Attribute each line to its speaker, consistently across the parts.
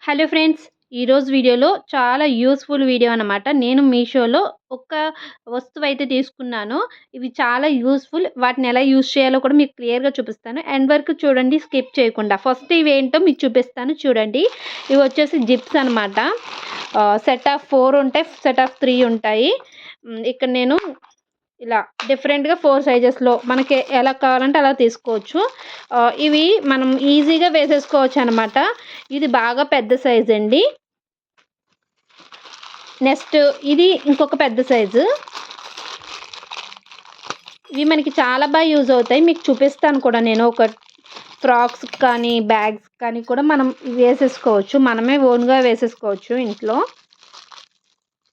Speaker 1: Hello friends. ఈరోజు వీడియోలో చాలా యూజ్‌ఫుల్ వీడియో అనమాట. నేను మీషోలో ఒక వస్తువైతే తీసుకున్నాను. ఇవి చాలా యూజ్‌ఫుల్. వాటిని ఎలా యూజ్ చేయాలో కూడా మీకు క్లియర్‌గా చూపిస్తాను. ఎండ్ వరకు చూడండి స్కిప్ చేయకుండా. ఫస్ట్ ఇవేంటో మీకు చూపిస్తాను చూడండి. ఇవి వచ్చేసి జిప్స్ అనమాట. సెట్ ఆఫ్ 4 ఉంటాయి. సెట్ ఆఫ్ 3 ఉంటాయి. ఇక్కడ నేను ఇలా డిఫరెంట్‌గా 4 సైజెస్‌లో మనకి ఎలా కావాలంటే అలా తీసుకోవచ్చు. ఇవి మనం ఈజీగా వేసేసుకోవచ్చనమాట. ఇది బాగా పెద్ద సైజ్ అండి. నెక్స్ట్ ఇది ఇంకొక పెద్ద సైజు. ఇవి మనకి చాలా యూజ్ అవుతాయి. మీకు చూపిస్తాను కూడా నేను. ఒక ఫ్రాక్స్‌కి కానీ, బ్యాగ్స్‌కి కానీ కూడా మనం వేసేసుకోవచ్చు. మనమే ఓన్‌గా వేసేసుకోవచ్చు ఇంట్లో.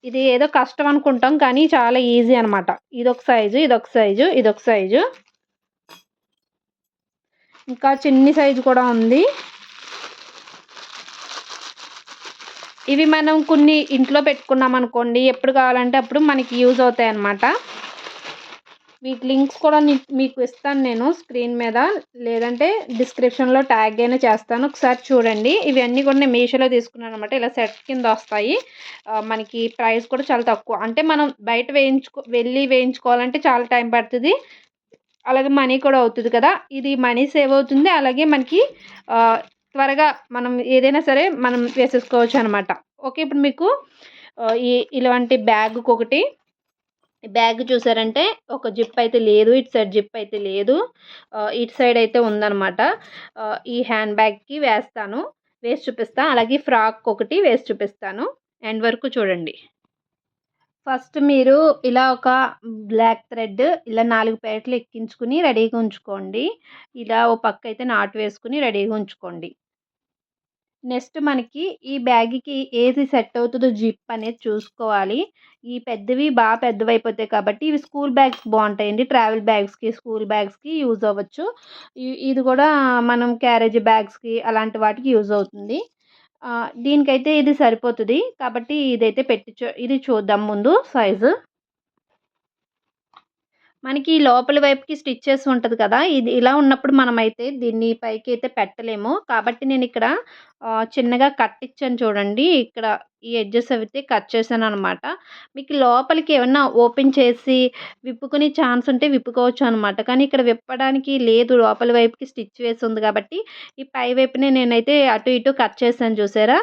Speaker 1: ఇది ఏదో కష్టం అనుకుంటాం కానీ చాలా ఈజీ అనమాట. ఇదొక సైజు, ఇదొక సైజు, ఇదొక సైజు. ఇంకా చిన్ని సైజు కూడా ఉంది. ఇవి మనం కొన్ని ఇంట్లో పెట్టుకున్నామనుకోండి, ఎప్పుడు కావాలంటే అప్పుడు మనకి యూజ్ అవుతాయన్నమాట. వీటి లింక్స్ కూడా మీకు ఇస్తాను నేను స్క్రీన్ మీద. లేదంటే డిస్క్రిప్షన్‌లో ట్యాగ్ అయినా చేస్తాను. ఒకసారి చూడండి. ఇవన్నీ కూడా నేను మీషోలో తీసుకున్నానన్నమాట. ఇలా సెట్ కింద వస్తాయి. మనకి ప్రైస్ కూడా చాలా తక్కువ. అంటే మనం బయట వెళ్ళి వేయించుకోవాలంటే చాలా టైం పడుతది. అలాగే మనీ కూడా అవుతది కదా! ఇది మనీ సేవ్ అవుతుంది. అలాగే మనకి త్వరగా మనం ఏదైనా సరే మనం వేసేసుకోవచ్చనమాట. ఓకే. ఇప్పుడు మీకు ఇలాంటి బ్యాగ్‌కొకటి బ్యాగ్ చూసారంటే ఒక జిప్ అయితే లేదు. ఇటు సైడ్ జిప్ అయితే లేదు. ఇటు సైడ్ అయితే ఉందనమాట. ఈ హ్యాండ్ బ్యాగ్‌కి వేస్తాను. వేసి చూపిస్తా. అలాగే ఫ్రాక్‌కొకటి వేసి చూపిస్తాను. ఎండ్ వరకు చూడండి. ఫస్ట్ మీరు ఇలా ఒక బ్లాక్ థ్రెడ్ ఇలా 4 పేటలు ఎక్కించుకొని రెడీగా ఉంచుకోండి. ఇలా ఓ పక్కైతే నాటు వేసుకొని రెడీగా ఉంచుకోండి. నెక్స్ట్ మనకి ఈ బ్యాగ్‌కి ఏది సెట్ అవుతదో జిప్ అనేది చూసుకోవాలి. ఈ పెద్దవి పెద్దవైపోతాయి కాబట్టి ఇవి స్కూల్ బ్యాగ్స్ బావుంటాయండి. ట్రావెల్ బ్యాగ్స్‌కి, స్కూల్ బ్యాగ్స్‌కి యూజ్ అవ్వచ్చు. ఇది కూడా మనం క్యారేజ్ బ్యాగ్స్‌కి అలాంటి వాటికి యూజ్ అవుతుంది. దీనికైతే ఇది సరిపోతది. కాబట్టి ఇదైతే ఇది చూద్దాం ముందు సైజు. మనకి లోపలి వైపుకి స్టిచెస్ ఉంటది కదా! ఇది ఇలా ఉన్నప్పుడు మనమైతే దీన్ని పైకైతే పెట్టలేము. కాబట్టి నేనిక్కడ చిన్నగా కట్ ఇచ్చాను చూడండి. ఇక్కడ ఈ ఎడ్జెస్ అయితే కట్ చేశాననమాట. మీకు లోపలికి ఏమన్నా ఓపెన్ చేసి విప్పుకునే ఛాన్స్ ఉంటే విప్పుకోవచ్చు అనమాట. కానీ ఇక్కడ విప్పడానికి లేదు. లోపలి వైపుకి స్టిచ్ వేసి ఉంది కాబట్టి, ఈ పై వైపునే నేనైతే అటు ఇటు కట్ చేశాను చూసారా?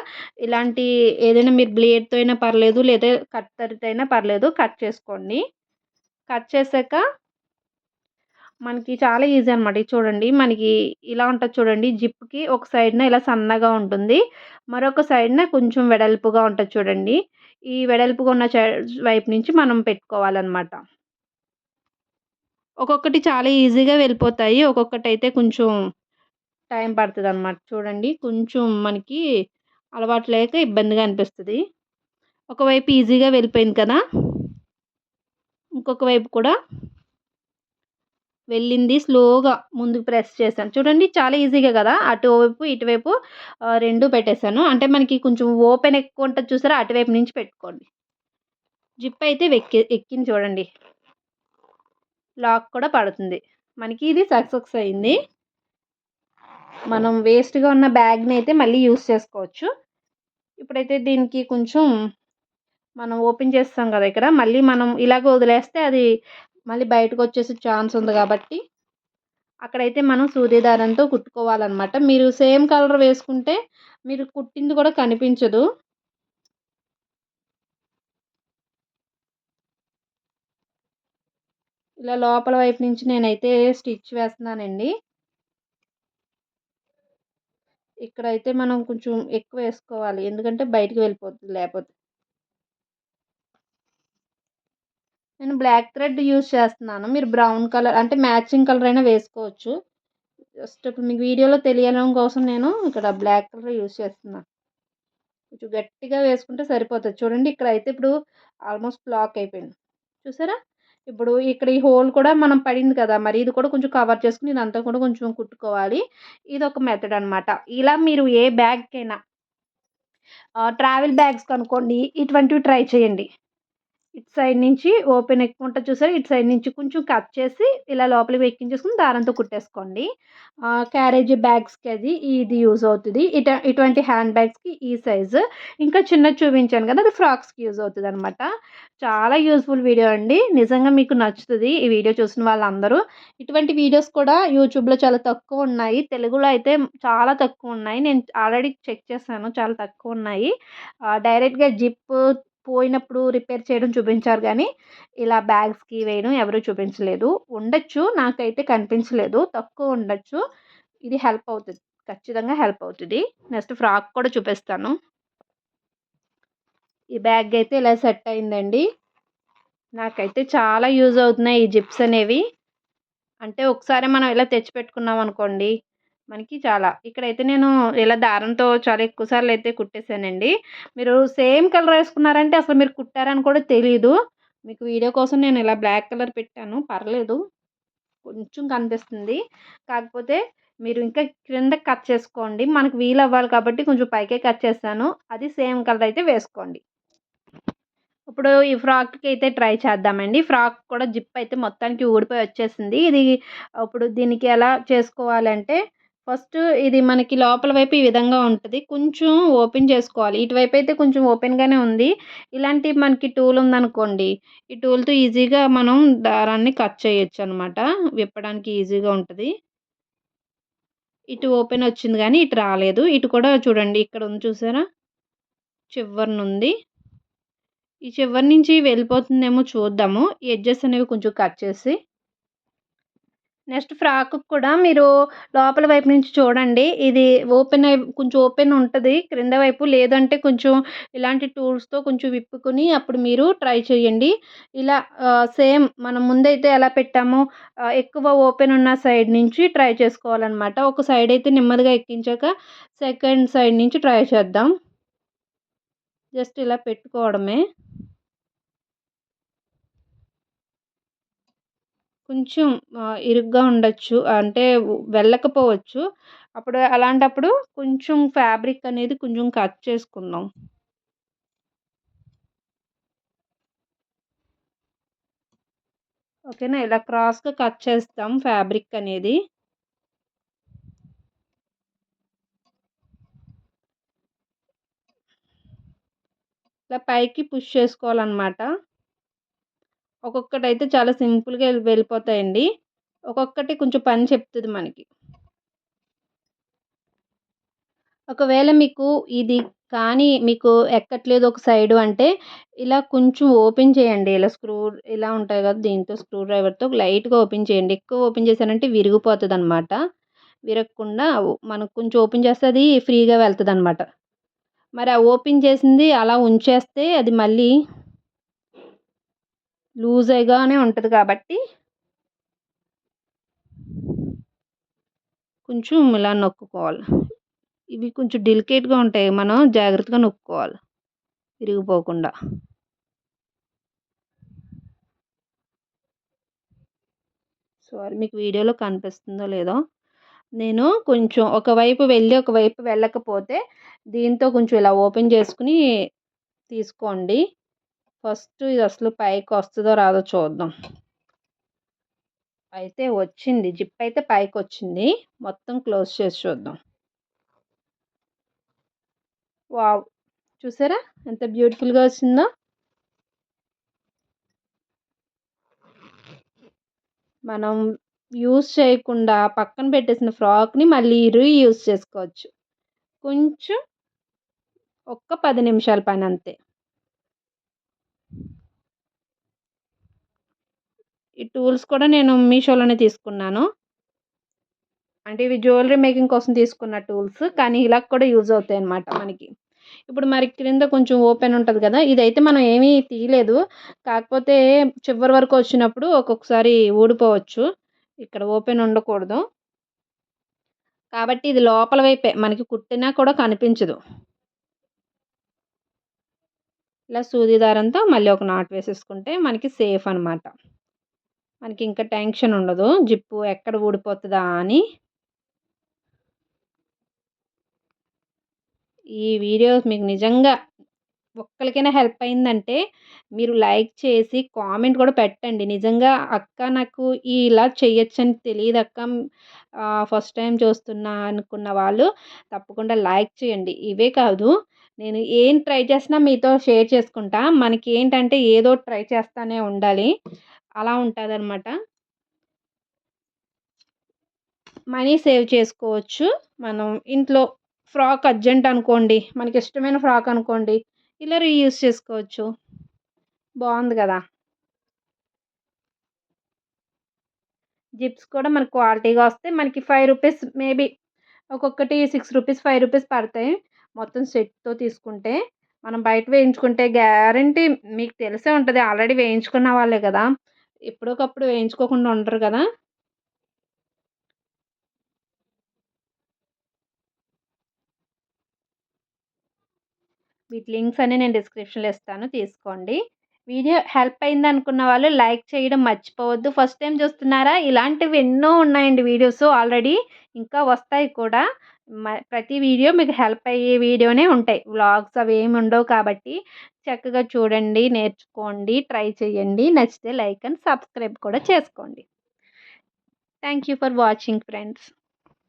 Speaker 1: ఇలాంటి ఏదైనా మీరు బ్లేడ్‌తో అయినా పర్లేదు, లేదా కత్తెరతో అయినా పర్లేదు కట్ చేసుకోండి. కట్ చేశాక మనకి చాలా ఈజీ అనమాట. ఇది చూడండి. మనకి ఇలా ఉంటది చూడండి. జిప్‌కి ఒక సైడ్‌న ఇలా సన్నగా ఉంటుంది. మరొక సైడ్‌న కొంచెం వెడల్పుగా ఉంటది చూడండి. ఈ వెడల్పుగా ఉన్న వైపు నుంచి మనం పెట్టుకోవాలనమాట. ఒక్కొక్కటి చాలా ఈజీగా వెళ్ళిపోతాయి. ఒక్కొక్కటైతే కొంచెం టైం పడతదనమాట. చూడండి. కొంచెం మనకి అలవాటు లేక ఇబ్బందిగా అనిపిస్తది. ఒకవైపు ఈజీగా వెళ్ళిపోయింది కదా! ఇంకొక వైపు కూడా వెళ్ళింది స్లోగా ముందుకు ప్రెస్ చేశాను. చూడండి చాలా ఈజీగా కదా! అటువైపు, ఇటువైపు 2 పెట్టేసాను. అంటే మనకి కొంచెం ఓపెన్ ఎక్కువ ఉంటది చూసారా? అటువైపు నుంచి పెట్టుకోండి. జిప్ అయితే ఎక్కింది చూడండి. లాక్ కూడా పడుతుంది. మనకి ఇది సక్సెస్ అయింది. మనం వేస్ట్‌గా ఉన్న బ్యాగ్‌ని అయితే మళ్ళీ యూజ్ చేసుకోవచ్చు. ఇప్పుడైతే దీనికి కొంచెం మనం ఓపెన్ చేస్తాం కదా! ఇక్కడ మళ్ళీ మనం ఇలాగ వదిలేస్తే అది మళ్ళీ బయటకొచ్చేసే ఛాన్స్ ఉంది కాబట్టి అక్కడైతే మనం సూది దారంతో కుట్టుకోవాలనమాట. మీరు సేమ్ కలర్ వేసుకుంటే మీరు కుట్టింది కూడా కనిపించదు. ఇలా లోపల వైపు నుంచి నేనైతే స్టిచ్ వేస్తున్నానండి. ఇక్కడైతే మనం కొంచెం ఎక్కువ వేసుకోవాలి. ఎందుకంటే బయటికి వెళ్ళిపోతుంది లేపోతే. నేను బ్లాక్ థ్రెడ్ యూజ్ చేస్తున్నాను. మీరు బ్రౌన్ కలర్ అంటే మ్యాచింగ్ కలర్ అయినా వేసుకోవచ్చు. జస్ట్ ఇప్పుడు మీకు వీడియోలో తెలియడం కోసం నేను ఇక్కడ బ్లాక్ కలర్ యూజ్ చేస్తున్నా. కొంచెం గట్టిగా వేసుకుంటే సరిపోతది. చూడండి ఇక్కడైతే ఇప్పుడు ఆల్మోస్ట్ లాక్ అయిపోయింది. చూసారా? ఇప్పుడు ఇక్కడ ఈ హోల్ కూడా మనం పడింది కదా! మరి ఇది కూడా కొంచెం కవర్ చేసుకొని ఇదంతా కూడా కొంచెం కుట్టుకోవాలి. ఇదొక మెథడ్ అనమాట. ఇలా మీరు ఏ బ్యాగ్‌కైనా ట్రావెల్ బ్యాగ్స్ కనుక్కోండి ఇటువంటివి ట్రై చేయండి. ఇటు సైడ్ నుంచి ఓపెన్ ఎక్కువ ఉంటది చూసారా? ఇటు సైడ్ నుంచి కొంచెం కట్ చేసి ఇలా లోపలికి ఎక్కించేసుకొని దారంతో కుట్టేసుకోండి. క్యారేజీ బ్యాగ్స్‌కి ఇది యూజ్ అవుతది. ఇటువంటి హ్యాండ్ బ్యాగ్స్‌కి ఈ సైజు. ఇంకా చిన్నది చూపించాను కదా! అది ఫ్రాక్స్‌కి యూజ్ అవుతదనమాట. చాలా యూజ్‌ఫుల్ వీడియో అండి. నిజంగా మీకు నచ్చుతది ఈ వీడియో చూసిన వాళ్ళందరూ. ఇటువంటి వీడియోస్ కూడా యూట్యూబ్‌లో చాలా తక్కువున్నాయి. తెలుగులో అయితే చాలా తక్కువున్నాయి. నేను ఆల్రెడీ చెక్ చేశాను. చాలా తక్కువున్నాయి. డైరెక్ట్‌గా జిప్ పోయినప్పుడు రిపేర్ చేయడం చూపించారు గానీ, ఇలా బ్యాగ్స్‌కి వేయడం ఎవరు చూపించలేదు. ఉండొచ్చు. నాకైతే కనిపించలేదు. తక్కువ ఉండొచ్చు. ఇది హెల్ప్ అవుతది. ఖచ్చితంగా హెల్ప్ అవుతది. నెక్స్ట్ ఫ్రాక్ కూడా చూపిస్తాను. ఈ బ్యాగ్ అయితే ఇలా సెట్ అయిందండి. నాకైతే చాలా యూజ్ అవుతున్నాయి ఈ జిప్స్ అనేవి. అంటే ఒకసారి మనం ఇలా తెచ్చిపెట్టుకున్నాం అనుకోండి, మనకి చాలా ఇక్కడైతే నేను ఇలా దారంతో చాలా ఎక్కువ సార్లయితే కుట్టేసానండి. మీరు సేమ్ కలర్ ఏసుకున్నారంటే అసలు మీరు కుట్టారని కూడా తెలీదు. మీకు వీడియో కోసం నేను ఇలా బ్లాక్ కలర్ పెట్టాను. పర్లేదు. కొంచెం కనిపిస్తుంది. కాకపోతే మీరు ఇంకా క్రిందకి కట్ చేసుకోండి. మనకు వీలవ్వాలి కాబట్టి కొంచెం పైకే కట్ చేశాను. అది సేమ్ కలర్ అయితే వేసుకోండి. ఇప్పుడు ఈ ఫ్రాక్‌కైతే ట్రై చేద్దామండి. ఫ్రాక్ కూడా జిప్ అయితే మొత్తానికి ఊడిపోయి వచ్చేసింది. ఇప్పుడు దీనికి ఎలా చేసుకోవాలంటే, ఫస్ట్ ఇది మనకి లోపల వైపు ఈ విధంగా ఉంటది. కొంచెం ఓపెన్ చేసుకోవాలి. ఇటువైపు అయితే కొంచెం ఓపెన్‌గానే ఉంది. ఇలాంటి మనకి టూల్ ఉందనుకోండి, ఈ టూల్‌తో ఈజీగా మనం దారాన్ని కట్ చేయొచ్చనమాట. విప్పడానికి ఈజీగా ఉంటది. ఇటు ఓపెన్ వచ్చింది గానీ, ఇటు రాలేదు. ఇటు కూడా చూడండి ఇక్కడ ఉంది చూసారా? చివరనుంది. ఈ చివరి నుంచి వెళ్ళిపోతుందేమో చూద్దాము. ఈ ఎడ్జెస్ అనేవి కొంచెం కట్ చేసి. నెక్స్ట్ ఫ్రాక్‌కి కూడా మీరు లోపల వైపు నుంచి చూడండి. ఇది కొంచెం ఓపెన్ ఉంటది క్రింద వైపు. లేదంటే కొంచెం ఇలాంటి టూల్స్‌తో కొంచెం విప్పుకొని అప్పుడు మీరు ట్రై చేయండి. ఇలా సేమ్ మనం ముందైతే ఎలా పెట్టామో ఎక్కువ ఓపెన్ ఉన్న సైడ్ నుంచి ట్రై చేసుకోవాలనమాట. ఒక సైడ్ అయితే నెమ్మదిగా ఎక్కించాక సెకండ్ సైడ్ నుంచి ట్రై చేద్దాం. జస్ట్ ఇలా పెట్టుకోవడమే. కొంచెం ఇరుగ్గా ఉండొచ్చు. అంటే వెళ్ళకపోవచ్చు. అలాంటప్పుడు కొంచెం ఫ్యాబ్రిక్ అనేది కొంచెం కట్ చేసుకుందాం. ఓకేనా? ఇలా క్రాస్‌గా కట్ చేస్తాం ఫ్యాబ్రిక్ అనేది. ఇలా పైకి పుష్ చేసుకోవాలనమాట. ఒక్కొక్కటైతే చాలా సింపుల్‌గా వెళ్ళిపోతాయండి. ఒక్కొక్కటి కొంచెం పని చెప్తది మనకి. ఒకవేళ మీకు ఎక్కట్లేదు ఒక సైడు అంటే, ఇలా కొంచెం ఓపెన్ చేయండి. ఇలా ఉంటాయి కదా! దీంతో స్క్రూ డ్రైవర్‌తో లైట్‌గా ఓపెన్ చేయండి. ఎక్కువ ఓపెన్ చేశారంటే విరిగిపోతదనమాట. విరగకుండా మనం కొంచెం ఓపెన్ చేస్తే అది ఫ్రీగా వెళ్తదనమాట. మరి ఆ ఓపెన్ చేసింది అలా ఉంచేస్తే అది మళ్ళీ లూజేగానే ఉంటది కాబట్టి కొంచెం ఇలా నొక్కుకోవాలి. ఇవి కొంచెం డెలికేట్‌గా ఉంటాయి. మనం జాగ్రత్తగా నొక్కుకోవాలి విరిగిపోకుండా. సారీ మీకు వీడియోలో కనిపిస్తుందో లేదో. నేను కొంచెం ఒకవైపు వెళ్ళి, ఒకవైపు వెళ్ళకపోతే దీంతో కొంచెం ఇలా ఓపెన్ చేసుకొని తీసుకోండి. ఫస్ట్ ఇది అసలు పైకొస్తదో రాదో చూద్దాం. అయితే వచ్చింది. జిప్ అయితే పైకొచ్చింది. మొత్తం క్లోజ్ చేసి చూద్దాం. వావ్! చూసారా ఎంత బ్యూటిఫుల్‌గా వచ్చిందో? మనం యూజ్ చేయకుండా పక్కన పెట్టేసిన ఫ్రాక్‌ని మళ్ళీ రీయూజ్ చేసుకోవచ్చు. కొంచెం ఒక్క 10 నిమిషాల పనంతే. ఈ టూల్స్ కూడా నేను మీషోలోనే తీసుకున్నాను. అంటే ఇవి జ్యువెలరీ మేకింగ్ కోసం తీసుకున్న టూల్స్. కానీ ఇలా కూడా యూజ్ అవుతాయన్నమాట మనకి. ఇప్పుడు మరి క్రింద కొంచెం ఓపెన్ ఉంటది కదా! ఇదైతే మనం ఏమీ తీయలేదు. కాకపోతే చివరి వరకు వచ్చినప్పుడు ఒక్కొక్కసారి ఊడిపోవచ్చు. ఇక్కడ ఓపెన్ ఉండకూడదు. కాబట్టి ఇది లోపల వైపే మనకి కుట్టినా కూడా కనిపించదు. ఇలా సూది దారంతో మళ్ళీ ఒక నాట్ వేసేసుకుంటే మనకి సేఫ్ అనమాట. మనకింక టెన్షన్ ఉండదు. జిప్పు ఎక్కడ ఊడిపోతదా అని. ఈ వీడియో మీకు నిజంగా ఒక్కళ్ళకైనా హెల్ప్ అయిందంటే మీరు లైక్ చేసి కామెంట్ కూడా పెట్టండి. నిజంగా అక్క నాకు ఇలా చేయొచ్చని తెలీదక్క. ఫస్ట్ టైమ్ చూస్తున్నా అనుకున్న వాళ్ళు తప్పకుండా లైక్ చేయండి. ఇవే కాదు నేను ఏం ట్రై చేసినా మీతో షేర్ చేసుకుంటా. మనకి ఏంటంటే ఏదో ట్రై చేస్తానే ఉండాలి. అలా ఉంటదనమాట. మనీ సేవ్ చేసుకోవచ్చు. మనం ఇంట్లో ఫ్రాక్ అర్జెంట్ అనుకోండి. మనకిష్టమైన ఫ్రాక్ అనుకోండి. ఇలా రీయూజ్ చేసుకోవచ్చు. బావుంది గదా! జిప్స్ కూడా మనకు క్వాలిటీగా వస్తాయి. మనకి రూ. 5 మేబీ ఒక్కొక్కటి రూ. 6, రూ. 5 పడతాయి. మొత్తం సెట్‌తో తీసుకుంటే. మనం బయట వేయించుకుంటే గ్యారంటీ మీకు తెలిసే ఉంటది. ఆల్రెడీ వేయించుకున్న వాళ్ళే గదా! ఎప్పుడోకప్పుడు వేయించుకోకుండా ఉండరు గదా! వీటి లింక్స్ అన్నీ నేను డిస్క్రిప్షన్‌లో ఇస్తాను తీసుకోండి. వీడియో హెల్ప్ అయిందనుకున్న వాళ్ళు లైక్ చేయడం మర్చిపోవద్దు. ఫస్ట్ టైమ్ చూస్తున్నారా? ఇలాంటివి ఎన్నో ఉన్నాయండి వీడియోస్ ఆల్రెడీ. ఇంకా వస్తాయి కూడా. ప్రతి వీడియో మీకు హెల్ప్ అయ్యే వీడియోనే ఉంటాయి. వ్లాగ్స్ అవేమి ఉండవు కాబట్టి చక్కగా చూడండి, నేర్చుకోండి, ట్రై చేయండి. నచ్చితే లైక్ అండ్ సబ్స్క్రైబ్ కూడా చేసుకోండి. Thank you for watching friends.